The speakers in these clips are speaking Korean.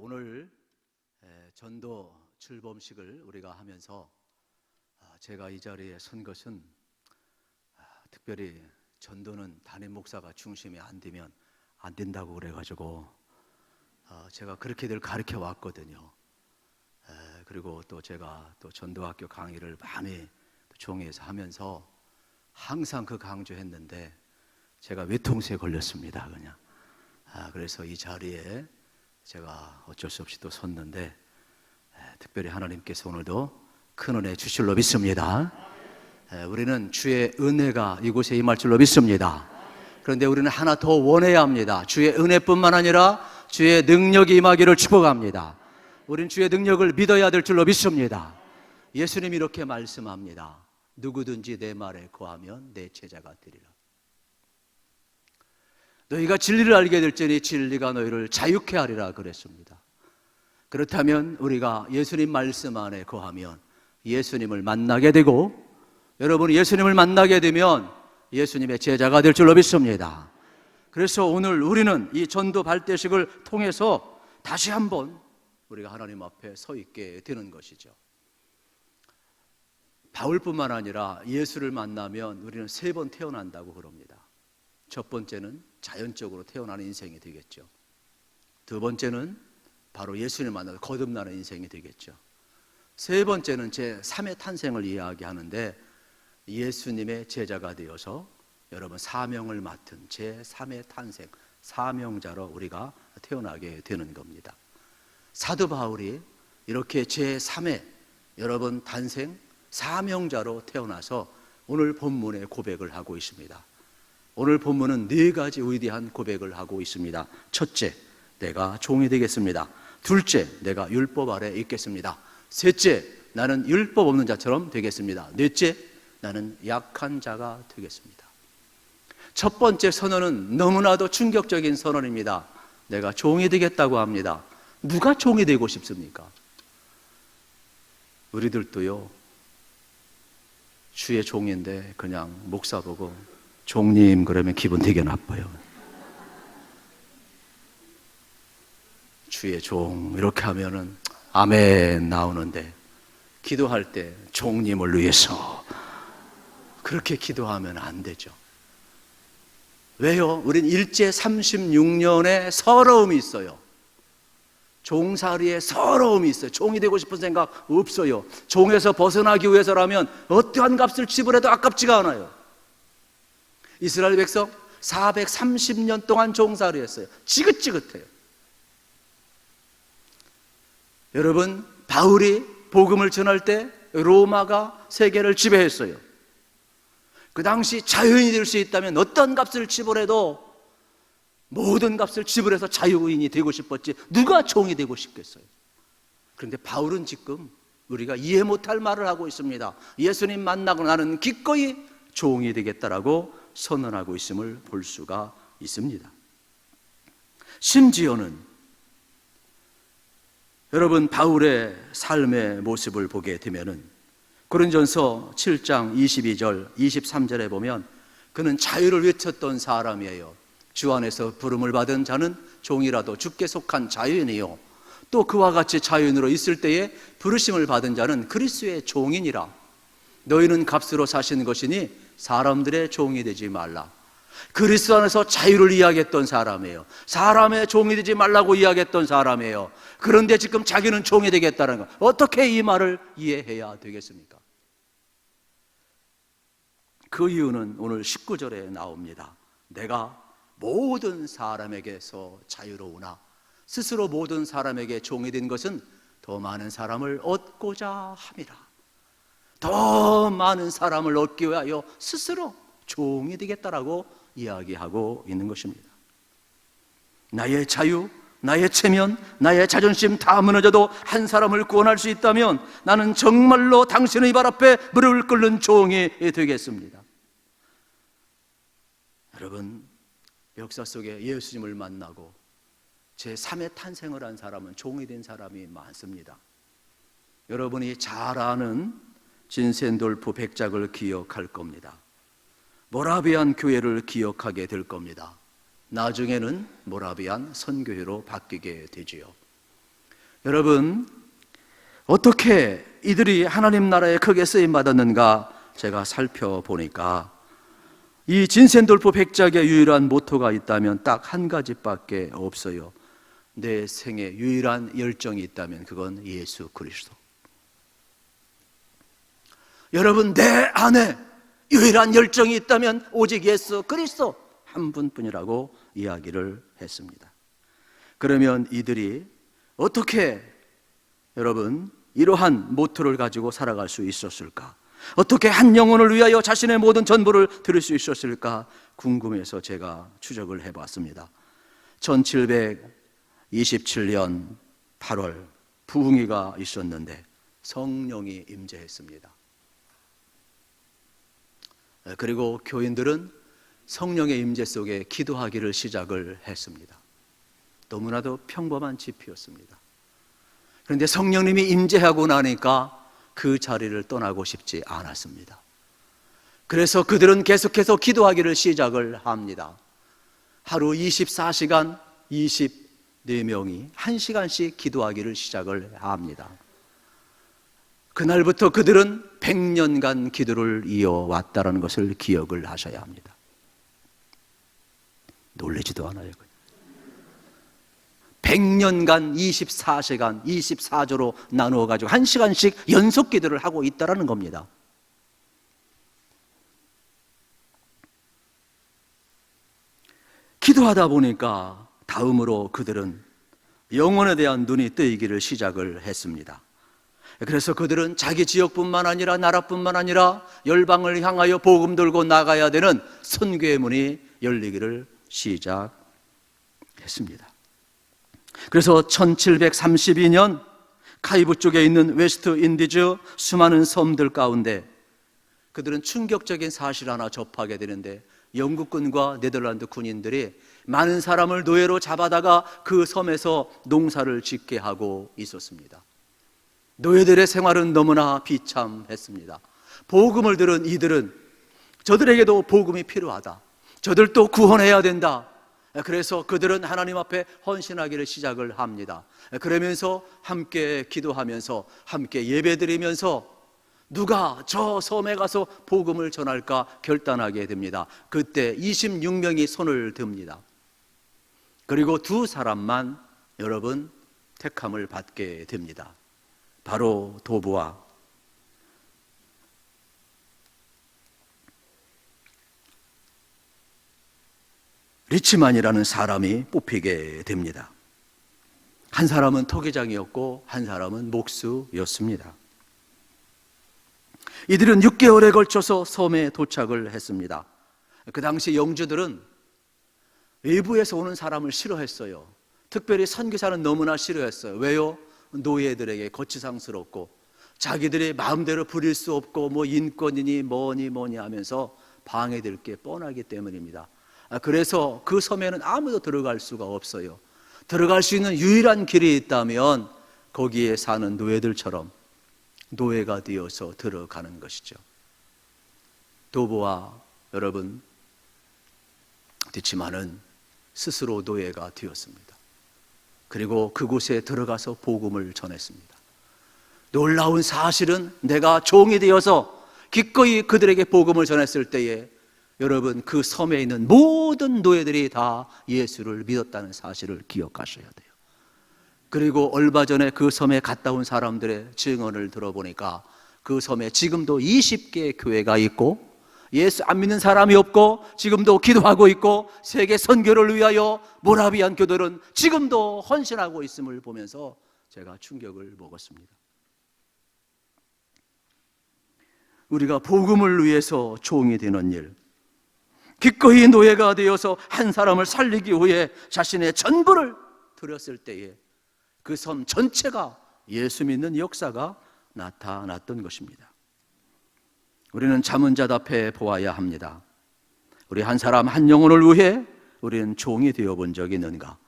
오늘 전도 출범식을 우리가 하면서 제가 이 자리에 선 것은 특별히 전도는 담임 목사가 중심이 안 되면 안 된다고 그래가지고 제가 그렇게 늘 가르쳐 왔거든요. 그리고 또 제가 또 전도학교 강의를 많이 종회에서 하면서 항상 그 강조했는데 제가 외통수에 걸렸습니다. 그냥 그래서 이 자리에 제가 어쩔 수 없이 또 섰는데 특별히 하나님께서 오늘도 큰 은혜 주실 줄로 믿습니다. 우리는 주의 은혜가 이곳에 임할 줄로 믿습니다. 그런데 우리는 하나 더 원해야 합니다. 주의 은혜뿐만 아니라 주의 능력이 임하기를 축복합니다. 우리는 주의 능력을 믿어야 될 줄로 믿습니다. 예수님이 이렇게 말씀합니다. 누구든지 내 말에 거하면 내 제자가 되리라. 너희가 진리를 알게 될지니 진리가 너희를 자유케 하리라 그랬습니다. 그렇다면 우리가 예수님 말씀 안에 거하면 예수님을 만나게 되고, 여러분이 예수님을 만나게 되면 예수님의 제자가 될 줄로 믿습니다. 그래서 오늘 우리는 이 전도 발대식을 통해서 다시 한번 우리가 하나님 앞에 서 있게 되는 것이죠. 바울뿐만 아니라 예수를 만나면 우리는 3번 태어난다고 그럽니다. 첫 번째는 자연적으로 태어나는 인생이 되겠죠. 두 번째는 바로 예수님을 만나서 거듭나는 인생이 되겠죠. 세 번째는 제3의 탄생을 이야기하는데 예수님의 제자가 되어서 여러분 사명을 맡은 제3의 탄생, 사명자로 우리가 태어나게 되는 겁니다. 사도 바울이 이렇게 제3의 여러분 탄생, 사명자로 태어나서 오늘 본문에 고백을 하고 있습니다. 오늘 본문은 4가지 위대한 고백을 하고 있습니다. 첫째, 내가 종이 되겠습니다. 둘째, 내가 율법 아래 있겠습니다. 셋째, 나는 율법 없는 자처럼 되겠습니다. 넷째, 나는 약한 자가 되겠습니다. 첫 번째 선언은 너무나도 충격적인 선언입니다. 내가 종이 되겠다고 합니다. 누가 종이 되고 싶습니까? 우리들도요, 주의 종인데 그냥 목사 보고 종님 그러면 기분 되게 나빠요. 주의 종 이렇게 하면은 아멘 나오는데, 기도할 때 종님을 위해서 그렇게 기도하면 안 되죠. 왜요? 우린 일제 36년의 서러움이 있어요. 종살이의 서러움이 있어요. 종이 되고 싶은 생각 없어요. 종에서 벗어나기 위해서라면 어떠한 값을 지불해도 아깝지가 않아요. 이스라엘 백성 430년 동안 종살이했어요. 지긋지긋해요. 여러분, 바울이 복음을 전할 때 로마가 세계를 지배했어요. 그 당시 자유인이 될 수 있다면 어떤 값을 지불해도 모든 값을 지불해서 자유인이 되고 싶었지 누가 종이 되고 싶겠어요? 그런데 바울은 지금 우리가 이해 못할 말을 하고 있습니다. 예수님 만나고 나는 기꺼이 종이 되겠다라고 선언하고 있음을 볼 수가 있습니다. 심지어는 여러분, 바울의 삶의 모습을 보게 되면은 고린전서 7장 22절 23절에 보면 그는 자유를 외쳤던 사람이에요. 주 안에서 부름을 받은 자는 종이라도 주께 속한 자유인이요, 또 그와 같이 자유인으로 있을 때에 부르심을 받은 자는 그리스도의 종이니라. 너희는 값으로 사신 것이니 사람들의 종이 되지 말라. 그리스도 안에서 자유를 이야기했던 사람이에요. 사람의 종이 되지 말라고 이야기했던 사람이에요. 그런데 지금 자기는 종이 되겠다는 거, 어떻게 이 말을 이해해야 되겠습니까? 그 이유는 오늘 19절에 나옵니다. 내가 모든 사람에게서 자유로우나 스스로 모든 사람에게 종이 된 것은 더 많은 사람을 얻고자 함이라. 더 많은 사람을 얻기 위하여 스스로 종이 되겠다라고 이야기하고 있는 것입니다. 나의 자유, 나의 체면, 나의 자존심 다 무너져도 한 사람을 구원할 수 있다면 나는 정말로 당신의 발 앞에 무릎을 꿇는 종이 되겠습니다. 여러분, 역사 속에 예수님을 만나고 제3의 탄생을 한 사람은 종이 된 사람이 많습니다. 여러분이 잘 아는 진센돌프 백작을 기억할 겁니다. 모라비안 교회를 기억하게 될 겁니다. 나중에는 모라비안 선교회로 바뀌게 되지요. 여러분, 어떻게 이들이 하나님 나라에 크게 쓰임받았는가 제가 살펴보니까 이 진센돌프 백작의 유일한 모토가 있다면 딱 한 가지밖에 없어요. 내 생에 유일한 열정이 있다면 그건 예수 그리스도. 여러분, 내 안에 유일한 열정이 있다면 오직 예수 그리스도 한 분뿐이라고 이야기를 했습니다. 그러면 이들이 어떻게 여러분 이러한 모토를 가지고 살아갈 수 있었을까? 어떻게 한 영혼을 위하여 자신의 모든 전부를 드릴 수 있었을까 궁금해서 제가 추적을 해봤습니다. 1727년 8월 부흥회가 있었는데 성령이 임재했습니다. 그리고 교인들은 성령의 임재 속에 기도하기를 시작을 했습니다. 너무나도 평범한 집회였습니다. 그런데 성령님이 임재하고 나니까 그 자리를 떠나고 싶지 않았습니다. 그래서 그들은 계속해서 기도하기를 시작을 합니다. 하루 24시간 24명이 1시간씩 기도하기를 시작을 합니다. 그날부터 그들은 100년간 기도를 이어왔다는 것을 기억을 하셔야 합니다. 놀라지도 않아요. 100년간 24시간 24조로 나누어 가지고 1시간씩 연속 기도를 하고 있다는 겁니다. 기도하다 보니까 다음으로 그들은 영혼에 대한 눈이 뜨이기를 시작을 했습니다. 그래서 그들은 자기 지역뿐만 아니라 나라뿐만 아니라 열방을 향하여 복음 들고 나가야 되는 선교의 문이 열리기를 시작했습니다. 그래서 1732년 카이브 쪽에 있는 웨스트 인디즈 수많은 섬들 가운데 그들은 충격적인 사실 하나 접하게 되는데 영국군과 네덜란드 군인들이 많은 사람을 노예로 잡아다가 그 섬에서 농사를 짓게 하고 있었습니다. 노예들의 생활은 너무나 비참했습니다. 복음을 들은 이들은 저들에게도 복음이 필요하다, 저들도 구원해야 된다. 그래서 그들은 하나님 앞에 헌신하기를 시작을 합니다. 그러면서 함께 기도하면서 함께 예배드리면서 누가 저 섬에 가서 복음을 전할까 결단하게 됩니다. 그때 26명이 손을 듭니다. 그리고 두 사람만 여러분 택함을 받게 됩니다. 바로 도브와 리치만이라는 사람이 뽑히게 됩니다. 한 사람은 토기장이었고 한 사람은 목수였습니다. 이들은 6개월에 걸쳐서 섬에 도착을 했습니다. 그 당시 영주들은 외부에서 오는 사람을 싫어했어요. 특별히 선교사는 너무나 싫어했어요. 왜요? 노예들에게 거치장스럽고 자기들이 마음대로 부릴 수 없고 뭐 인권이니 뭐니 하면서 방해될 게 뻔하기 때문입니다. 그래서 그 섬에는 아무도 들어갈 수가 없어요. 들어갈 수 있는 유일한 길이 있다면 거기에 사는 노예들처럼 노예가 되어서 들어가는 것이죠. 도보와 여러분 디치만은 스스로 노예가 되었습니다. 그리고 그곳에 들어가서 복음을 전했습니다. 놀라운 사실은 내가 종이 되어서 기꺼이 그들에게 복음을 전했을 때에 여러분 그 섬에 있는 모든 노예들이 다 예수를 믿었다는 사실을 기억하셔야 돼요. 그리고 얼마 전에 그 섬에 갔다 온 사람들의 증언을 들어보니까 그 섬에 지금도 20개의 교회가 있고 예수 안 믿는 사람이 없고 지금도 기도하고 있고 세계 선교를 위하여 모라비안 교도는 지금도 헌신하고 있음을 보면서 제가 충격을 먹었습니다. 우리가 복음을 위해서 종이 되는 일, 기꺼이 노예가 되어서 한 사람을 살리기 위해 자신의 전부를 드렸을 때에 그 섬 전체가 예수 믿는 역사가 나타났던 것입니다. 우리는 자문자답해 보아야 합니다. 우리 한 사람 한 영혼을 위해 우리는 종이 되어 본 적이 있는가?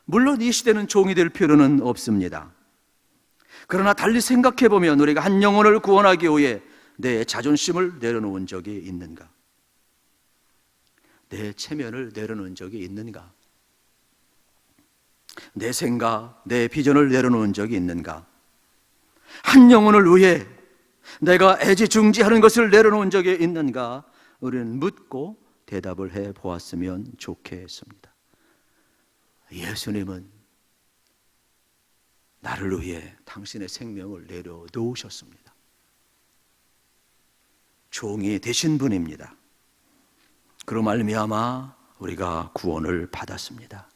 물론 이 시대는 종이 될 필요는 없습니다. 그러나 달리 생각해 보면 우리가 한 영혼을 구원하기 위해 내 자존심을 내려놓은 적이 있는가? 내 체면을 내려놓은 적이 있는가? 내 생각, 내 비전을 내려놓은 적이 있는가? 한 영혼을 위해 내가 애지중지하는 것을 내려놓은 적이 있는가? 우리는 묻고 대답을 해 보았으면 좋겠습니다. 예수님은 나를 위해 당신의 생명을 내려놓으셨습니다. 종이 되신 분입니다. 그로 말미암아 우리가 구원을 받았습니다.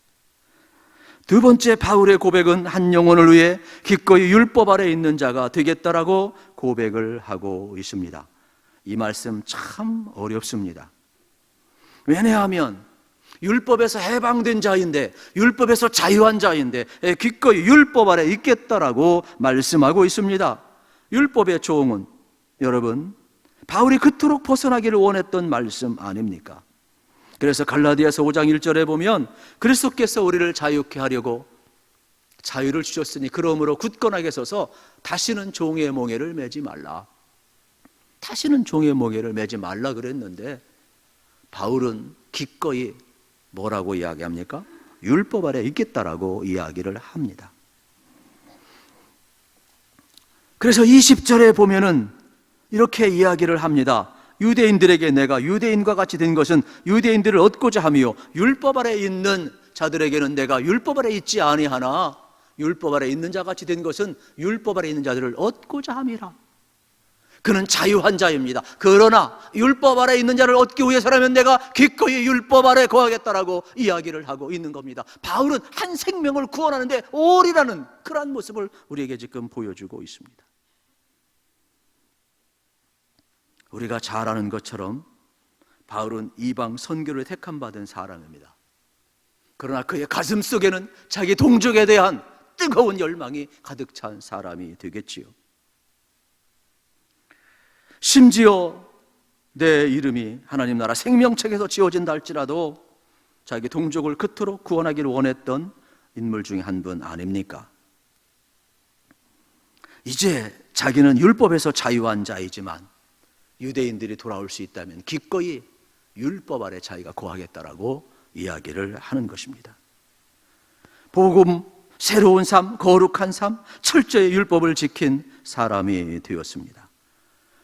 두 번째 바울의 고백은 한 영혼을 위해 기꺼이 율법 아래 있는 자가 되겠다라고 고백을 하고 있습니다. 이 말씀 참 어렵습니다. 왜냐하면 율법에서 해방된 자인데, 율법에서 자유한 자인데 기꺼이 율법 아래 있겠다라고 말씀하고 있습니다. 율법의 종은 여러분, 바울이 그토록 벗어나기를 원했던 말씀 아닙니까? 그래서 갈라디아서 5장 1절에 보면 그리스도께서 우리를 자유케 하려고 자유를 주셨으니 그러므로 굳건하게 서서 다시는 종의 몽에를 매지 말라. 다시는 종의 몽에를 매지 말라 그랬는데 바울은 기꺼이 뭐라고 이야기합니까? 율법 아래 있겠다라고 이야기를 합니다. 그래서 20절에 보면은 이렇게 이야기를 합니다. 유대인들에게 내가 유대인과 같이 된 것은 유대인들을 얻고자 하며 율법 아래 있는 자들에게는 내가 율법 아래 있지 아니하나 율법 아래 있는 자같이 된 것은 율법 아래 있는 자들을 얻고자 함이라. 그는 자유한 자입니다. 그러나 율법 아래 있는 자를 얻기 위해서라면 내가 기꺼이 율법 아래 거하겠다라고 이야기를 하고 있는 겁니다. 바울은 한 생명을 구원하는데 올이라는 그러한 모습을 우리에게 지금 보여주고 있습니다. 우리가 잘 아는 것처럼 바울은 이방 선교를 택함받은 사람입니다. 그러나 그의 가슴 속에는 자기 동족에 대한 뜨거운 열망이 가득 찬 사람이 되겠지요. 심지어 내 이름이 하나님 나라 생명책에서 지워진다 할지라도 자기 동족을 그토록 구원하기를 원했던 인물 중에 한 분 아닙니까? 이제 자기는 율법에서 자유한 자이지만 유대인들이 돌아올 수 있다면 기꺼이 율법 아래 자기가 거하겠다라고 이야기를 하는 것입니다. 복음, 새로운 삶, 거룩한 삶, 철저히 율법을 지킨 사람이 되었습니다.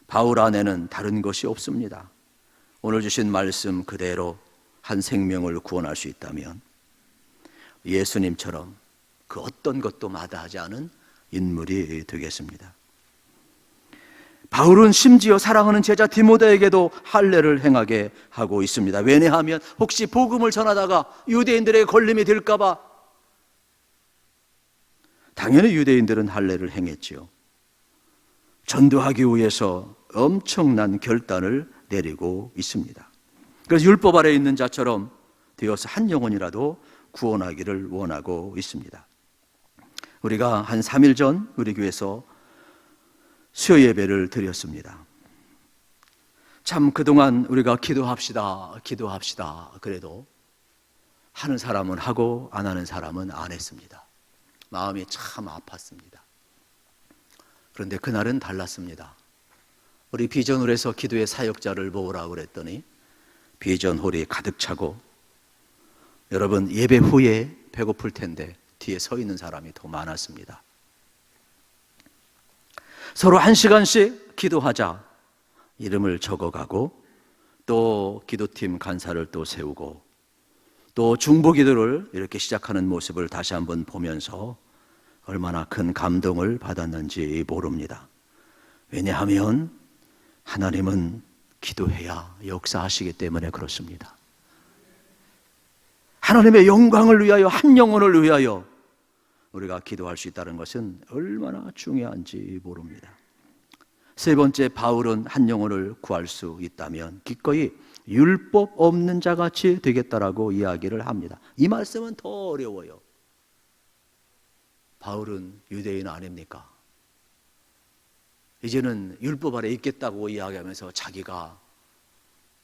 바울 안에는 다른 것이 없습니다. 오늘 주신 말씀 그대로 한 생명을 구원할 수 있다면 예수님처럼 그 어떤 것도 마다하지 않은 인물이 되겠습니다. 바울은 심지어 사랑하는 제자 디모데에게도 할례를 행하게 하고 있습니다. 왜냐하면 혹시 복음을 전하다가 유대인들에게 걸림이 될까 봐 당연히 유대인들은 할례를 행했지요. 전도하기 위해서 엄청난 결단을 내리고 있습니다. 그래서 율법 아래 있는 자처럼 되어서 한 영혼이라도 구원하기를 원하고 있습니다. 우리가 한 3일 전 우리 교회에서 수요 예배를 드렸습니다. 참 그동안 우리가 기도합시다 그래도 하는 사람은 하고 안 하는 사람은 안 했습니다. 마음이 참 아팠습니다. 그런데 그날은 달랐습니다. 우리 비전홀에서 기도의 사역자를 모으라고 그랬더니 비전홀이 가득 차고, 여러분 예배 후에 배고플 텐데 뒤에 서 있는 사람이 더 많았습니다. 서로 1시간씩 기도하자 이름을 적어가고 또 기도팀 간사를 또 세우고 또 중보기도를 이렇게 시작하는 모습을 다시 한번 보면서 얼마나 큰 감동을 받았는지 모릅니다. 왜냐하면 하나님은 기도해야 역사하시기 때문에 그렇습니다. 하나님의 영광을 위하여, 한 영혼을 위하여 우리가 기도할 수 있다는 것은 얼마나 중요한지 모릅니다. 세 번째, 바울은 한 영혼을 구할 수 있다면 기꺼이 율법 없는 자같이 되겠다라고 이야기를 합니다. 이 말씀은 더 어려워요. 바울은 유대인 아닙니까? 이제는 율법 아래 있겠다고 이야기하면서 자기가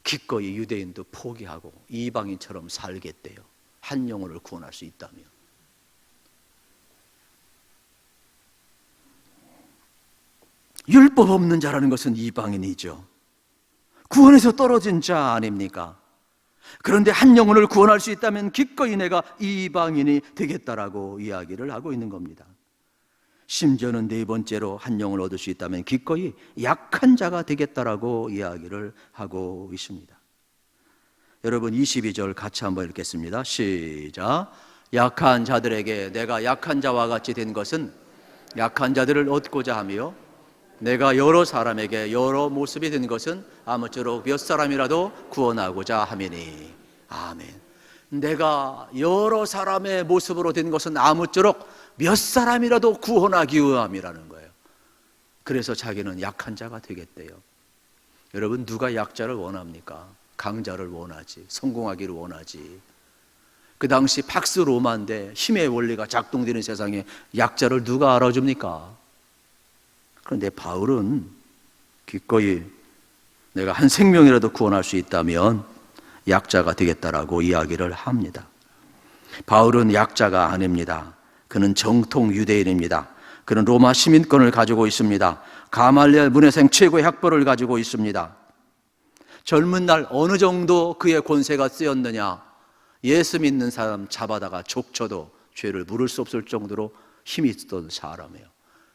기꺼이 유대인도 포기하고 이방인처럼 살겠대요. 한 영혼을 구원할 수 있다면. 율법 없는 자라는 것은 이방인이죠. 구원에서 떨어진 자 아닙니까? 그런데 한 영혼을 구원할 수 있다면 기꺼이 내가 이방인이 되겠다라고 이야기를 하고 있는 겁니다. 심지어는 네 번째로 한 영혼을 얻을 수 있다면 기꺼이 약한 자가 되겠다라고 이야기를 하고 있습니다. 여러분 22절 같이 한번 읽겠습니다. 시작. 약한 자들에게 내가 약한 자와 같이 된 것은 약한 자들을 얻고자 하며 내가 여러 사람에게 여러 모습이 된 것은 아무쪼록 몇 사람이라도 구원하고자 함이니. 아멘. 내가 여러 사람의 모습으로 된 것은 아무쪼록 몇 사람이라도 구원하기 위함이라는 거예요. 그래서 자기는 약한 자가 되겠대요. 여러분 누가 약자를 원합니까? 강자를 원하지, 성공하기를 원하지. 그 당시 팍스 로마인데 힘의 원리가 작동되는 세상에 약자를 누가 알아줍니까? 그런데 바울은 기꺼이 내가 한 생명이라도 구원할 수 있다면 약자가 되겠다라고 이야기를 합니다. 바울은 약자가 아닙니다. 그는 정통 유대인입니다. 그는 로마 시민권을 가지고 있습니다. 가말리엘 문해생 최고의 학벌을 가지고 있습니다. 젊은 날 어느 정도 그의 권세가 쓰였느냐, 예수 믿는 사람 잡아다가 족쳐도 죄를 물을 수 없을 정도로 힘이 있던 사람이에요.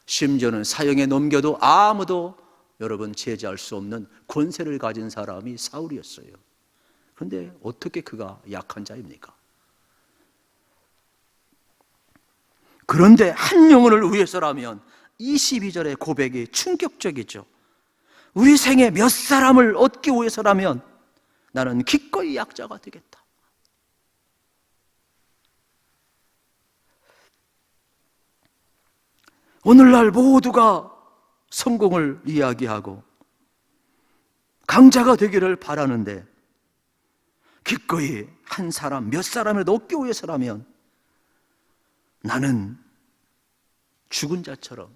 심지어는 사형에 넘겨도 아무도 여러분 제지할 수 없는 권세를 가진 사람이 사울이었어요. 그런데 어떻게 그가 약한 자입니까? 그런데 한 영혼을 위해서라면 22절의 고백이 충격적이죠. 우리 생에 몇 사람을 얻기 위해서라면 나는 기꺼이 약자가 되겠다. 오늘날 모두가 성공을 이야기하고 강자가 되기를 바라는데 기꺼이 한 사람, 몇 사람을 얻기 위해서라면 나는 죽은 자처럼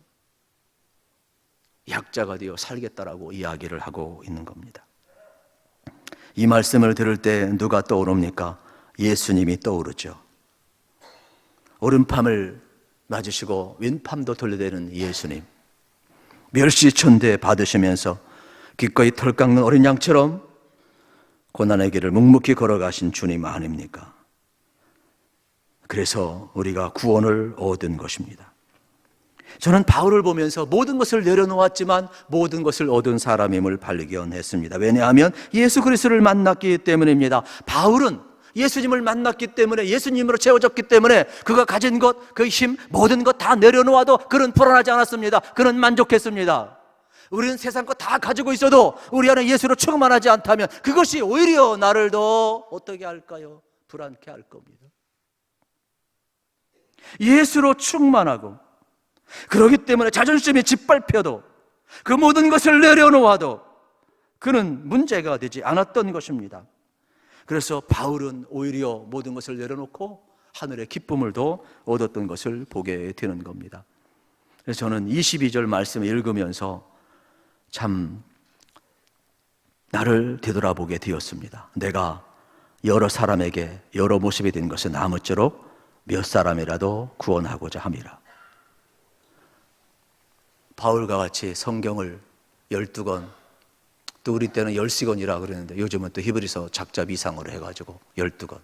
약자가 되어 살겠다라고 이야기를 하고 있는 겁니다. 이 말씀을 들을 때 누가 떠오릅니까? 예수님이 떠오르죠. 오른밤을 맞으시고 왼밤도 돌려대는 예수님, 멸시천대 받으시면서 기꺼이 털 깎는 어린 양처럼 고난의 길을 묵묵히 걸어가신 주님 아닙니까? 그래서 우리가 구원을 얻은 것입니다. 저는 바울을 보면서 모든 것을 내려놓았지만 모든 것을 얻은 사람임을 발견했습니다. 왜냐하면 예수 그리스도를 만났기 때문입니다. 바울은 예수님을 만났기 때문에, 예수님으로 채워졌기 때문에 그가 가진 것, 그 힘, 모든 것 다 내려놓아도 그는 불안하지 않았습니다. 그는 만족했습니다. 우리는 세상 것 다 가지고 있어도 우리 안에 예수로 충만하지 않다면 그것이 오히려 나를 더 어떻게 할까요? 불안케 할 겁니다. 예수로 충만하고, 그렇기 때문에 자존심이 짓밟혀도 그 모든 것을 내려놓아도 그는 문제가 되지 않았던 것입니다. 그래서 바울은 오히려 모든 것을 내려놓고 하늘의 기쁨을 더 얻었던 것을 보게 되는 겁니다. 그래서 저는 22절 말씀을 읽으면서 참 나를 되돌아보게 되었습니다. 내가 여러 사람에게 여러 모습이 된 것은 아무쪼록 몇 사람이라도 구원하고자 함이라. 바울과 같이 성경을 12권, 또 우리 때는 10시권이라 그러는데 요즘은 또 히브리서 작자 미상으로 해가지고 12권.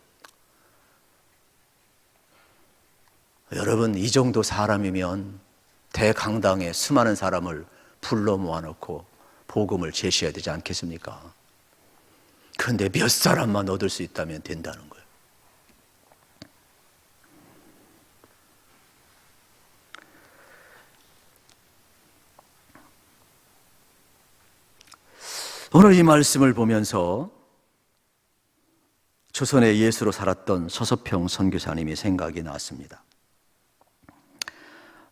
여러분, 이 정도 사람이면 대강당에 수많은 사람을 불러 모아놓고 복음을 제시해야 되지 않겠습니까? 그런데 몇 사람만 얻을 수 있다면 된다는 거예요. 오늘 이 말씀을 보면서 조선의 예수로 살았던 서서평 선교사님이 생각이 났습니다.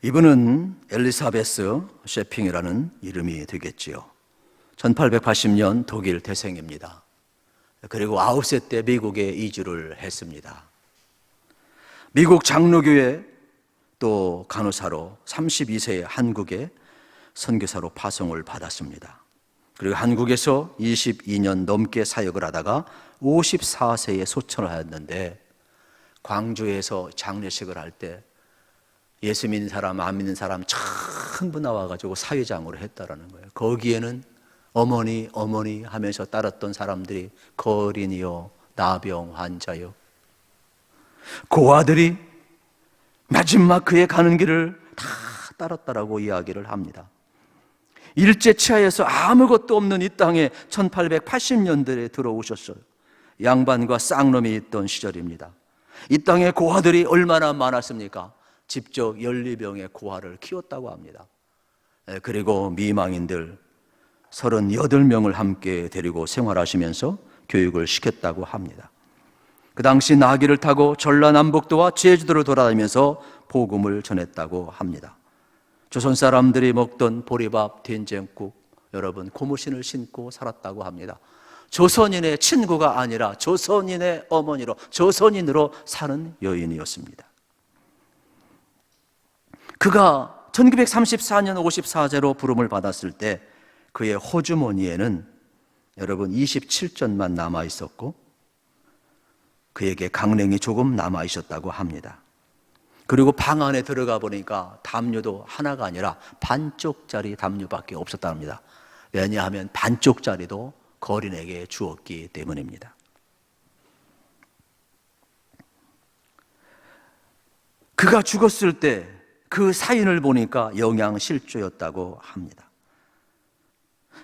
이분은 엘리사베스 셰핑이라는 이름이 되겠지요. 1880년 독일 태생입니다. 그리고 9세 때 미국에 이주를 했습니다. 미국 장로교회 또 간호사로 32세에 한국에 선교사로 파송을 받았습니다. 그리고 한국에서 22년 넘게 사역을 하다가 54세에 소천을 하였는데, 광주에서 장례식을 할 때 예수 믿는 사람, 안 믿는 사람 전부 나와가지고 사회장으로 했다라는 거예요. 거기에는 어머니 하면서 따랐던 사람들이 거린이요, 나병 환자요. 고아들이 마지막 그의 가는 길을 다 따랐다라고 이야기를 합니다. 일제 치하에서 아무것도 없는 이 땅에 1880년대에 들어오셨어요. 양반과 쌍놈이 있던 시절입니다. 이 땅에 고아들이 얼마나 많았습니까? 직접 연리병의 고아를 키웠다고 합니다. 그리고 미망인들 38명을 함께 데리고 생활하시면서 교육을 시켰다고 합니다. 그 당시 나귀를 타고 전라남북도와 제주도를 돌아다니면서 복음을 전했다고 합니다. 조선 사람들이 먹던 보리밥, 된장국, 여러분 고무신을 신고 살았다고 합니다. 조선인의 친구가 아니라 조선인의 어머니로, 조선인으로 사는 여인이었습니다. 그가 1934년 54세로 부름을 받았을 때 그의 호주머니에는 여러분 27전만 남아 있었고 그에게 강냉이 조금 남아 있었다고 합니다. 그리고 방 안에 들어가 보니까 담요도 하나가 아니라 반쪽짜리 담요밖에 없었답니다. 왜냐하면 반쪽짜리도 거린에게 주었기 때문입니다. 그가 죽었을 때 그 사인을 보니까 영양실조였다고 합니다.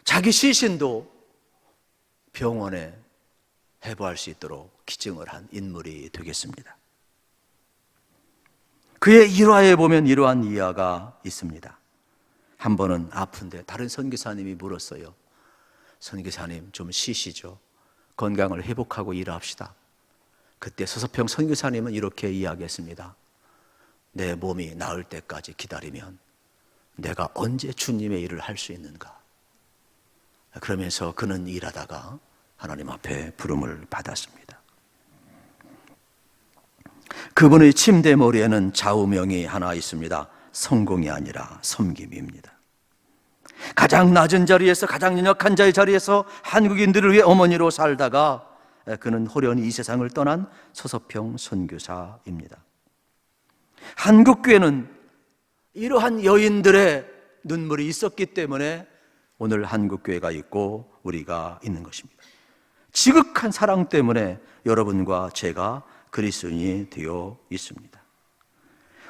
자기 시신도 병원에 해부할 수 있도록 기증을 한 인물이 되겠습니다. 그의 일화에 보면 이러한 이야가 있습니다. 한 번은 아픈데 다른 선교사님이 물었어요. 선교사님 좀 쉬시죠. 건강을 회복하고 일합시다. 그때 서서평 선교사님은 이렇게 이야기했습니다. 내 몸이 나을 때까지 기다리면 내가 언제 주님의 일을 할 수 있는가. 그러면서 그는 일하다가 하나님 앞에 부름을 받았습니다. 그분의 침대 머리에는 좌우명이 하나 있습니다. 성공이 아니라 섬김입니다. 가장 낮은 자리에서, 가장 연약한 자의 자리에서 한국인들을 위해 어머니로 살다가 그는 호련히 이 세상을 떠난 서서평 선교사입니다. 한국교회는 이러한 여인들의 눈물이 있었기 때문에 오늘 한국교회가 있고 우리가 있는 것입니다. 지극한 사랑 때문에 여러분과 제가 그리스도인이 되어 있습니다.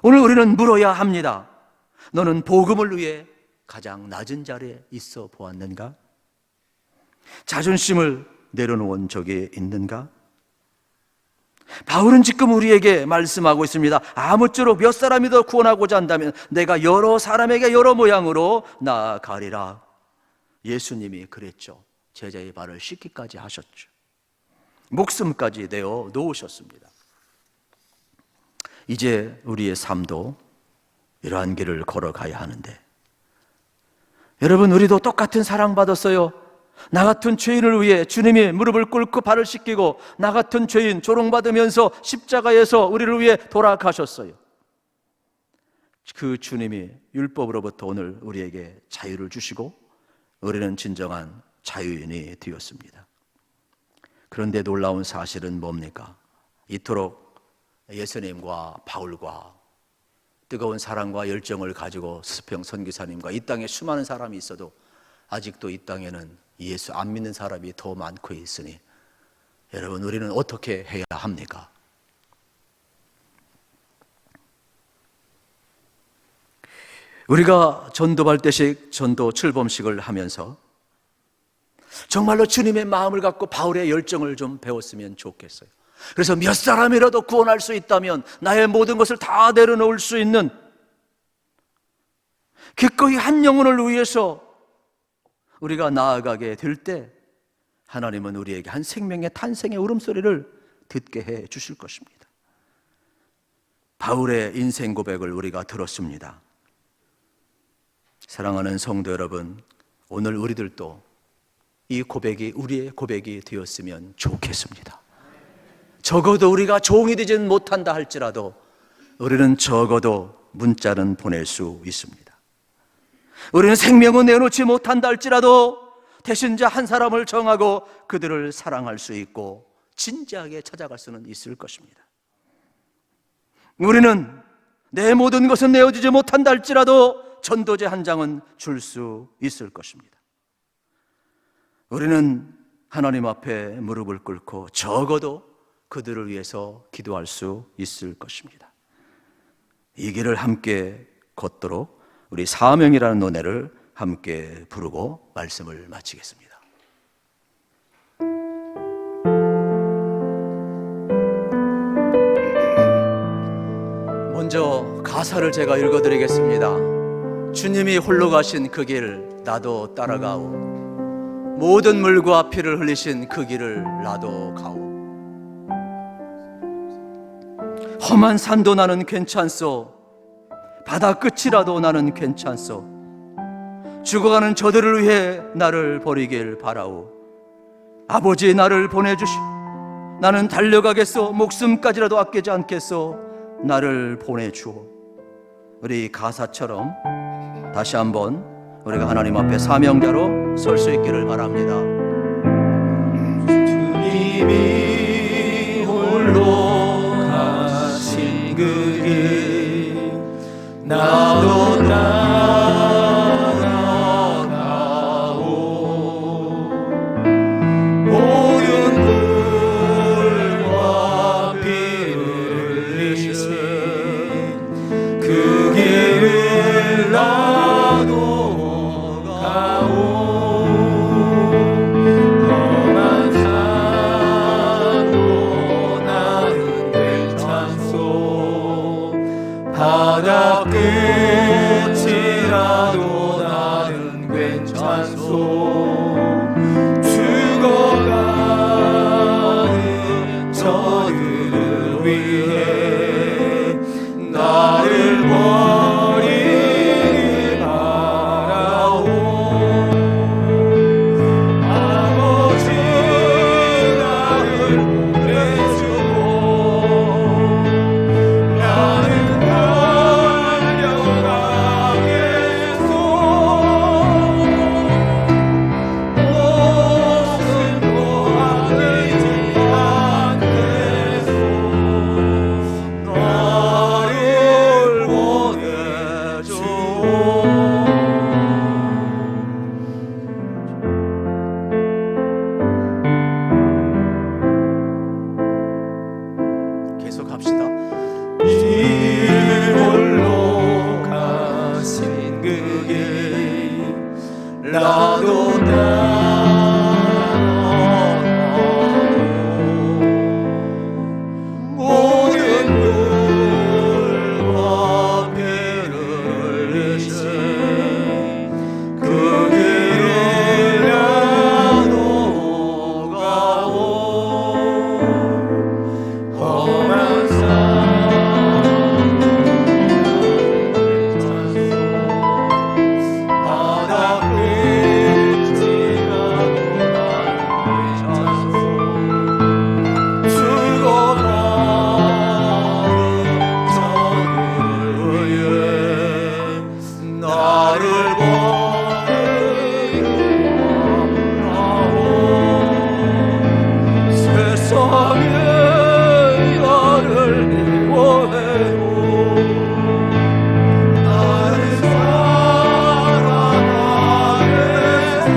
오늘 우리는 물어야 합니다. 너는 복음을 위해 가장 낮은 자리에 있어 보았는가? 자존심을 내려놓은 적이 있는가? 바울은 지금 우리에게 말씀하고 있습니다. 아무쪼록 몇 사람이 더 구원하고자 한다면 내가 여러 사람에게 여러 모양으로 나아가리라. 예수님이 그랬죠. 제자의 발을 씻기까지 하셨죠. 목숨까지 내어 놓으셨습니다. 이제 우리의 삶도 이러한 길을 걸어가야 하는데, 여러분, 우리도 똑같은 사랑받았어요. 나 같은 죄인을 위해 주님이 무릎을 꿇고 발을 씻기고 나 같은 죄인 조롱받으면서 십자가에서 우리를 위해 돌아가셨어요. 그 주님이 율법으로부터 오늘 우리에게 자유를 주시고 우리는 진정한 자유인이 되었습니다. 그런데 놀라운 사실은 뭡니까? 이토록 예수님과 바울과 뜨거운 사랑과 열정을 가지고 서서평 선교사님과 이 땅에 수많은 사람이 있어도 아직도 이 땅에는 예수 안 믿는 사람이 더 많고 있으니 여러분, 우리는 어떻게 해야 합니까? 우리가 전도발대식, 전도 출범식을 하면서 정말로 주님의 마음을 갖고 바울의 열정을 좀 배웠으면 좋겠어요. 그래서 몇 사람이라도 구원할 수 있다면 나의 모든 것을 다 내려놓을 수 있는, 기꺼이 한 영혼을 위해서 우리가 나아가게 될 때 하나님은 우리에게 한 생명의 탄생의 울음소리를 듣게 해 주실 것입니다. 바울의 인생 고백을 우리가 들었습니다. 사랑하는 성도 여러분, 오늘 우리들도 이 고백이 우리의 고백이 되었으면 좋겠습니다. 적어도 우리가 종이 되지는 못한다 할지라도 우리는 적어도 문자는 보낼 수 있습니다. 우리는 생명은 내놓지 못한다 할지라도 대신자 한 사람을 정하고 그들을 사랑할 수 있고 진지하게 찾아갈 수는 있을 것입니다. 우리는 내 모든 것은 내어주지 못한다 할지라도 전도제 한 장은 줄 수 있을 것입니다. 우리는 하나님 앞에 무릎을 꿇고 적어도 그들을 위해서 기도할 수 있을 것입니다. 이 길을 함께 걷도록 우리 사명이라는 노래를 함께 부르고 말씀을 마치겠습니다. 먼저 가사를 제가 읽어드리겠습니다. 주님이 홀로 가신 그 길 나도 따라가오. 모든 물과 피를 흘리신 그 길을 나도 가오. 험한 산도 나는 괜찮소. 바다 끝이라도 나는 괜찮소. 죽어가는 저들을 위해 나를 버리길 바라오. 아버지 나를 보내주시. 나는 달려가겠소. 목숨까지라도 아끼지 않겠소. 나를 보내주오. 우리 가사처럼 다시 한번 우리가 하나님 앞에 사명자로 설 수 있기를 바랍니다. 주님이 홀로 가신 그 길 나도 따라가오. 모든 물과 피를 흘리신 그 길을 나도 가오. 험한 산도 나는 괜찮소. 바다 끝이라도 나는 괜찮소. 죽어가는 저들을 위해 나를 버리길 바라오. 아버지 나를 보내주고 나는 달려가겠소. 목숨도 아끼지 않겠소. 나를 보내주오. 계속 합시다. 이 홀로 가신 그 길 나도 따라가오. 모든 물과 피를 흘리신 그 길을 나도 가오. 험한 산 바다 끝이라도 나는 괜찮소. 죽어가는 저들을 위해 나를 버리길 바라오. 세상에 나를 보내고 나를 사랑하겠소.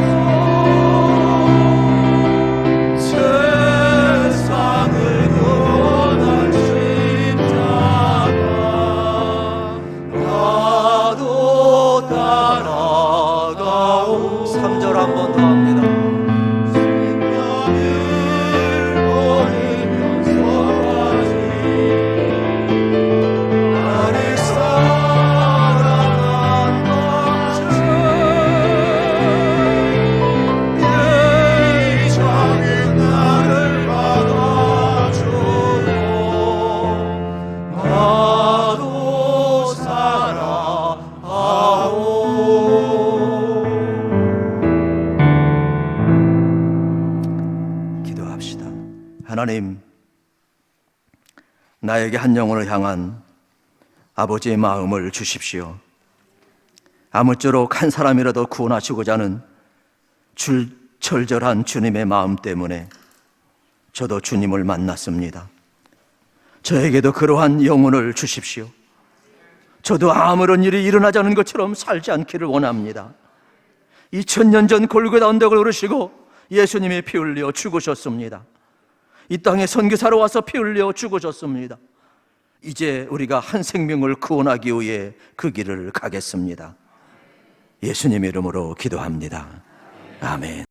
세상을 떠난 십자가 나도 따라가오. 3절 한 번 더 합니다. 생명을 버리면서까지 나를 사랑한다. 내 작은 나를 받아주고 나도 사랑하오. 기도합시다. 하나님, 나에게 한 영혼을 향한 아버지의 마음을 주십시오. 아무쪼록 한 사람이라도 구원하시고자 하는 절절한 주님의 마음 때문에 저도 주님을 만났습니다. 저에게도 그러한 영혼을 주십시오. 저도 아무런 일이 일어나지 않은 것처럼 살지 않기를 원합니다. 2000년 전 골고다 언덕을 오르시고 예수님이 피 흘려 죽으셨습니다. 이 땅에 선교사로 와서 피 흘려 죽으셨습니다. 이제 우리가 한 생명을 구원하기 위해 그 길을 가겠습니다. 예수님의 이름으로 기도합니다. 아멘.